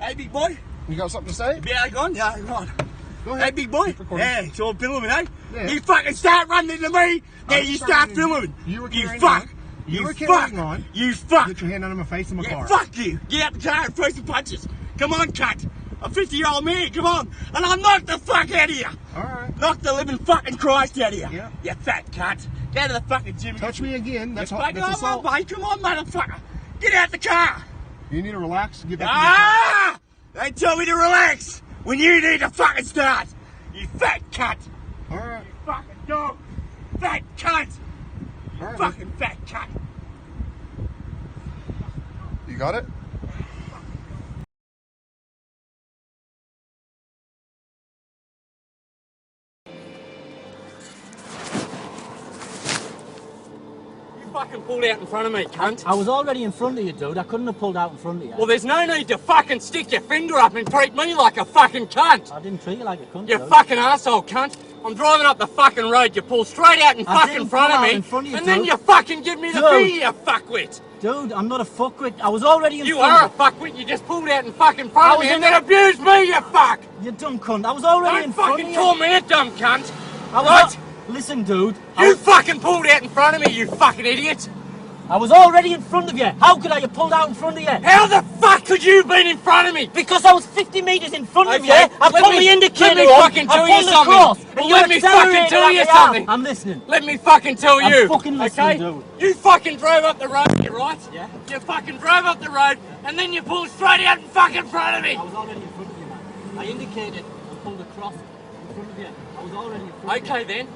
Hey, big boy. You got something to say? Yeah, go on. Yeah, go on. Go ahead. Hey, big boy. Yeah, it's all filming, eh? Yeah. You fucking start running into me, then you start filming. You were carrying fuck. on. You were fuck. carrying on. You fuck. Get your hand out of my face in my car. Fuck you. Get out the car and throw some punches. Come on, cunt. I'm a 50-year-old man, come on. And I'll knock the fuck out of you. Alright. Knock the living fucking Christ out of you. Yeah. You fat cunt. Go to the fucking gym. Touch me again. That's assault. Mate. Come on, motherfucker. Get out the car. You need to relax. Get back to your car. They tell me to relax when you need to fucking start. You fat cunt. Alright. You fucking dog. Fat cunt. You Alright, fucking fat cunt. You got it? Fucking pulled out in front of me, cunt. I was already in front of you, dude. I couldn't have pulled out in front of you. Well, there's no need to fucking stick your finger up and treat me like a fucking cunt. I didn't treat you like a cunt, You dude. fucking arsehole, cunt. I'm driving up the fucking road, you pull straight out in fucking front of me, and then you fucking give me the finger, you fuckwit. Dude, I'm not a fuckwit. I was already in front of you. You are a fuckwit. You just pulled out in fucking front of me and then abused me, you fuck. You dumb cunt. I was already in front of you. Don't fucking torment, dumb cunt. Right? Listen, dude. You fucking pulled out in front of me, you fucking idiot. I was already in front of you. How could I have pulled out in front of you? How the fuck could you have been in front of me? Because I was 50 metres in front of you. I put the indicator on. Fucking tell you something. Let me fucking tell you something. I'm listening. Let me fucking tell you. I'm fucking listening, dude. You fucking drove up the road, right? Yeah. You fucking drove up the road and then you pulled straight out in fucking front of me. I was already in front of you, man. I indicated and pulled across in front of you. I was already in front of you. Okay then.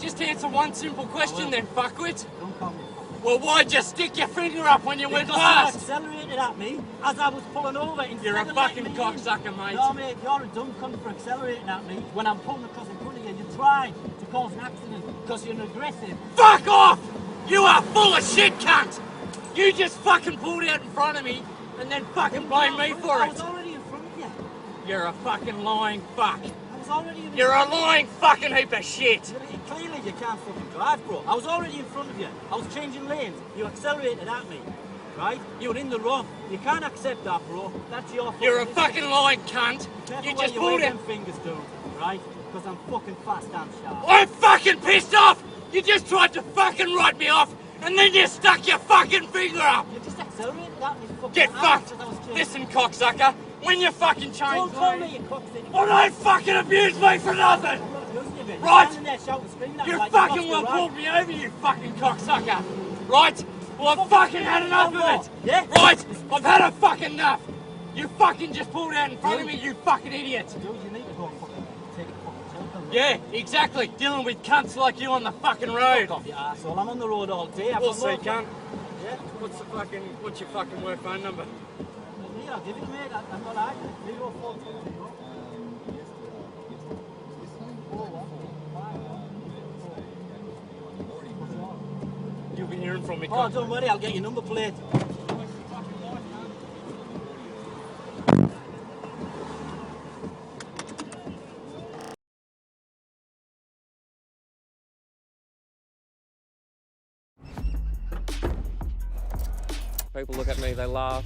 Just answer one simple question then, fuckwit. Don't call me. Well, why'd you stick your finger up when you went because last? you accelerated at me as I was pulling over. You're a fucking cocksucker, mate. No, mate, you're a dumb cunt for accelerating at me when I'm pulling across in front of you. You tried to cause an accident because you're aggressive. Fuck off! You are full of shit, cunt! You just fucking pulled out in front of me and then fucking blame me for I it. was already in front of you. You're a fucking lying fuck. I was already in You're a lying fucking heap of shit. Clearly you can't fucking drive, bro. I was already in front of you. I was changing lanes. You accelerated at me, right? You were in the wrong. You can't accept that, bro. That's your fault. You're a fucking lying cunt. You just pulled them fingers, dude, right? Because I'm fucking fast and sharp. I'm fucking pissed off. You just tried to fucking write me off, and then you stuck your fucking finger up. You just accelerated at me. Get fucked. Listen, cocksucker. When you fucking change don't call me a cocksucker. Well, don't fucking abuse me for nothing. Right? You fucking well pulled me over, you fucking cocksucker. Right? Well, I've fucking had enough of it. Yeah? Right? I've had a fucking enough. You fucking just pulled out in front of me, you fucking idiot. Dude, you need to go fucking take a fucking joke. Yeah, exactly. Dealing with cunts like you on the fucking road. Fuck off, you arsehole. I'm on the road all day. We'll see, cunt. Yeah? What's your fucking work phone number? Yeah, I'll give it, mate. I'm not arguing. 042. You'll be hearing from me, cunt. Oh, don't worry. I'll get your number plate. People look at me, they laugh.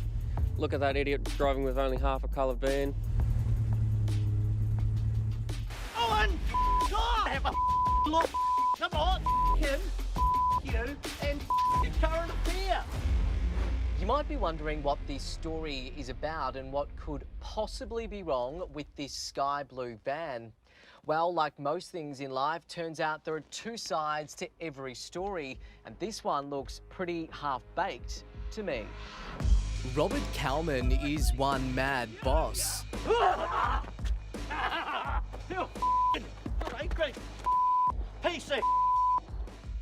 Look at that idiot driving with only half a coloured van. Owen! God! Have a look! Come on! Him! You! And your current affair! You might be wondering what this story is about and what could possibly be wrong with this sky blue van. Well, like most things in life, turns out there are two sides to every story, and this one looks pretty half-baked to me. Robert Kalman is one mad boss.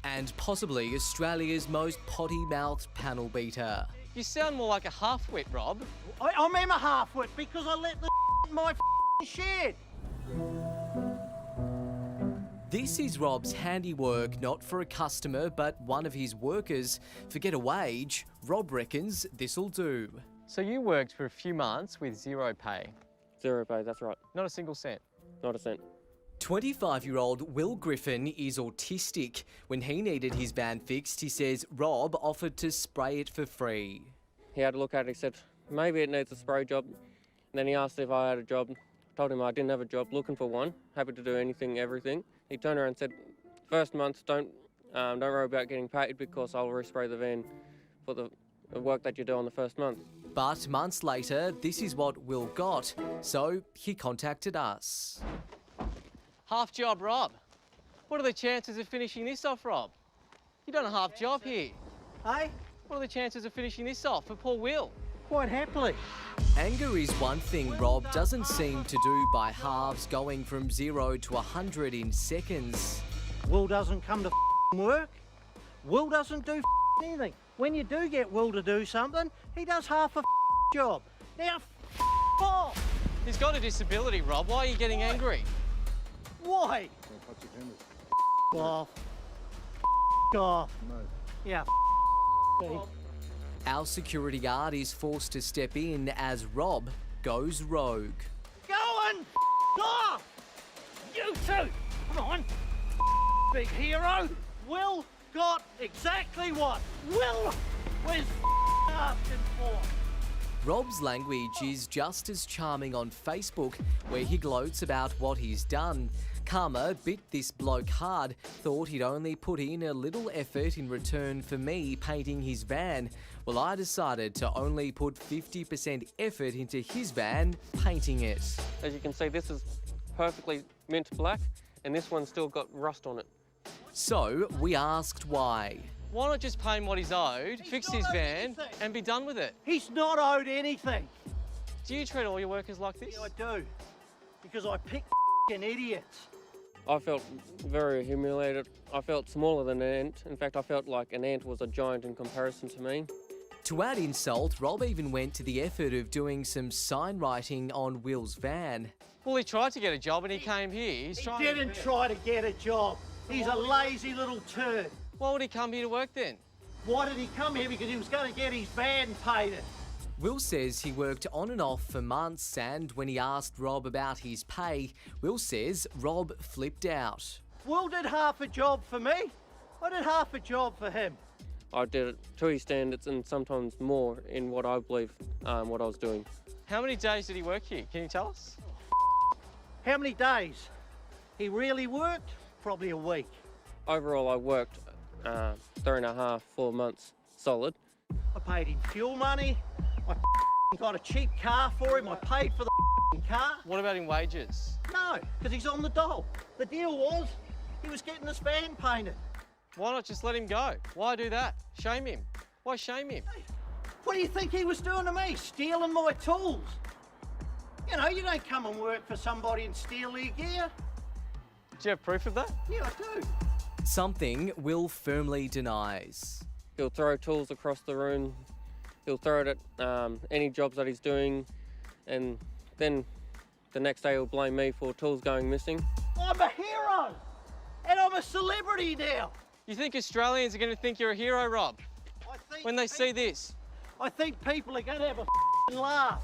And possibly Australia's most potty-mouthed panel beater. You sound more like a half-wit, Rob. I am a half-wit because I let the in my shed. This is Rob's handiwork, not for a customer, but one of his workers. Forget a wage, Rob reckons this'll do. So you worked for a few months with zero pay? Zero pay, that's right. Not a single cent? Not a cent. 25-year-old Will Griffin is autistic. When he needed his van fixed, he says Rob offered to spray it for free. He had a look at it, he said, maybe it needs a spray job. And then he asked if I had a job. Told him I didn't have a job, looking for one. Happy to do anything, everything. He turned around and said, first month, don't worry about getting paid because I'll respray the van for the work that you do on the first month. But months later, this is what Will got, so he contacted us. Half job, Rob. What are the chances of finishing this off, Rob? You've done a half job here. Hey? What are the chances of finishing this off for poor Will? Quite happily. Anger is one thing Rob doesn't seem to do by halves, going from 0 to 100 in seconds. Will doesn't come to work. Will doesn't do anything. When you do get Will to do something, he does half a job. Now, off. He's got a disability, Rob. Why are you getting angry? Why? Off. Off. Yeah. Our security guard is forced to step in as Rob goes rogue. Going off. You two. Come on. Big hero. Will got exactly what Will was asking for. Rob's language is just as charming on Facebook, where he gloats about what he's done. Karma bit this bloke hard, thought he'd only put in a little effort in return for me painting his van. Well, I decided to only put 50% effort into his van painting it. As you can see, this is perfectly mint black, and this one's still got rust on it. So we asked why. Why not just pay him what he's owed, fix not his owed van, anything. and be done with it? He's not owed anything. Do you treat all your workers like this? Yeah, I do. Because I pick idiots. I felt very humiliated. I felt smaller than an ant. In fact, I felt like an ant was a giant in comparison to me. To add insult, Rob even went to the effort of doing some sign writing on Will's van. Well, he tried to get a job and he came here. He didn't try to get a job. He's a lazy little turd. Why would he come here to work then? Why did he come here? Because he was going to get his van painted. Will says he worked on and off for months, and when he asked Rob about his pay, Will says Rob flipped out. Will did half a job for me. I did half a job for him. I did it to his standards and sometimes more in what I believe what I was doing. How many days did he work here? Can you tell us? How many days? He really worked? Probably a week. Overall, I worked 3.5, 4 months solid. I paid him fuel money. I got a cheap car for him. I paid for the car. What about in wages? No, because he's on the dole. The deal was he was getting this van painted. Why not just let him go? Why do that? Shame him. Why shame him? What do you think he was doing to me? Stealing my tools. You know, you don't come and work for somebody and steal their gear. Do you have proof of that? Yeah, I do. Something Will firmly denies. He'll throw tools across the room. He'll throw it at any jobs that he's doing, and then the next day he'll blame me for tools going missing. I'm a hero, and I'm a celebrity now. You think Australians are going to think you're a hero, Rob, I think when they see this? I think people are going to have a laugh.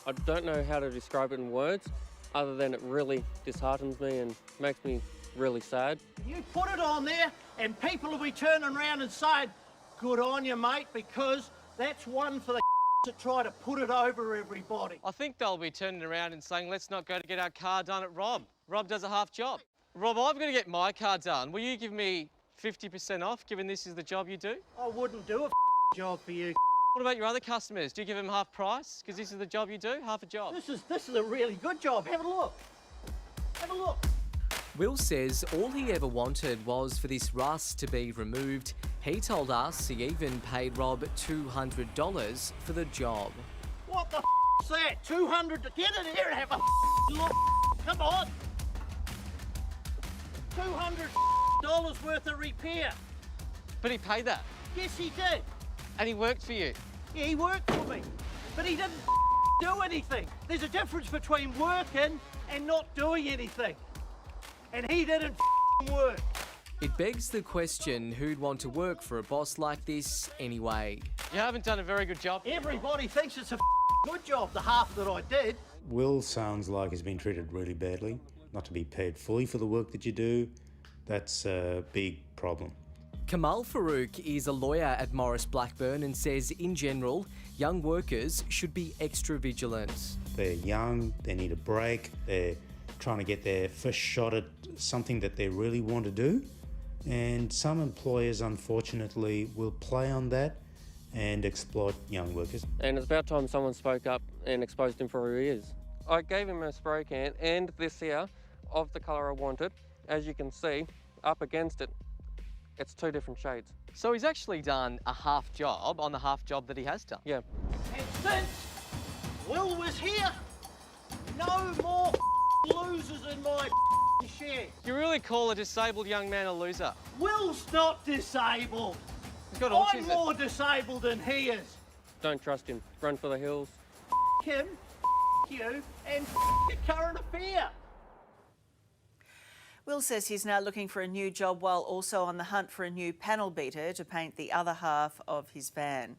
I don't know how to describe it in words, other than it really disheartens me and makes me really sad. You put it on there, and people will be turning around and saying, good on you, mate, because that's one for the that try to put it over everybody. I think they'll be turning around and saying, let's not go to get our car done at Rob. Rob does a half job. Rob, I've got to get my car done. Will you give me 50% off, given this is the job you do? I wouldn't do a job for you. What about your other customers? Do you give them half price, because this is the job you do? Half a job. This is a really good job. Have a look. Have a look. Will says all he ever wanted was for this rust to be removed. He told us he even paid Rob $200 for the job. What the is that? 200 to get in here and have a look. Come on. $200 worth of repair. But he paid that, Yes, he did. and he worked for you. Yeah, he worked for me, but he didn't do anything. There's a difference between working and not doing anything. And he didn't work. It begs the question who'd want to work for a boss like this anyway. You haven't done a very good job. Everybody thinks it's a good job, the half that I did. Will sounds like he's been treated really badly. Not to be paid fully for the work that you do, that's a big problem. Kamal Farouk is a lawyer at Morris Blackburn and says, in general, young workers should be extra vigilant. They're young, they need a break, they're trying to get their first shot at something that they really want to do. And some employers, unfortunately, will play on that and exploit young workers. And it's about time someone spoke up and exposed him for who he is. I gave him a spray can and this here of the colour I wanted. As you can see, up against it, it's two different shades. So he's actually done a half job on the half job that he has done. Yeah. And since Will was here, no more losers in my shed. You really call a disabled young man a loser? Will's not disabled. He's got I'm autism. more disabled than he is. Don't trust him. Run for the hills. Him, you, and current affair. Will says he's now looking for a new job while also on the hunt for a new panel beater to paint the other half of his van.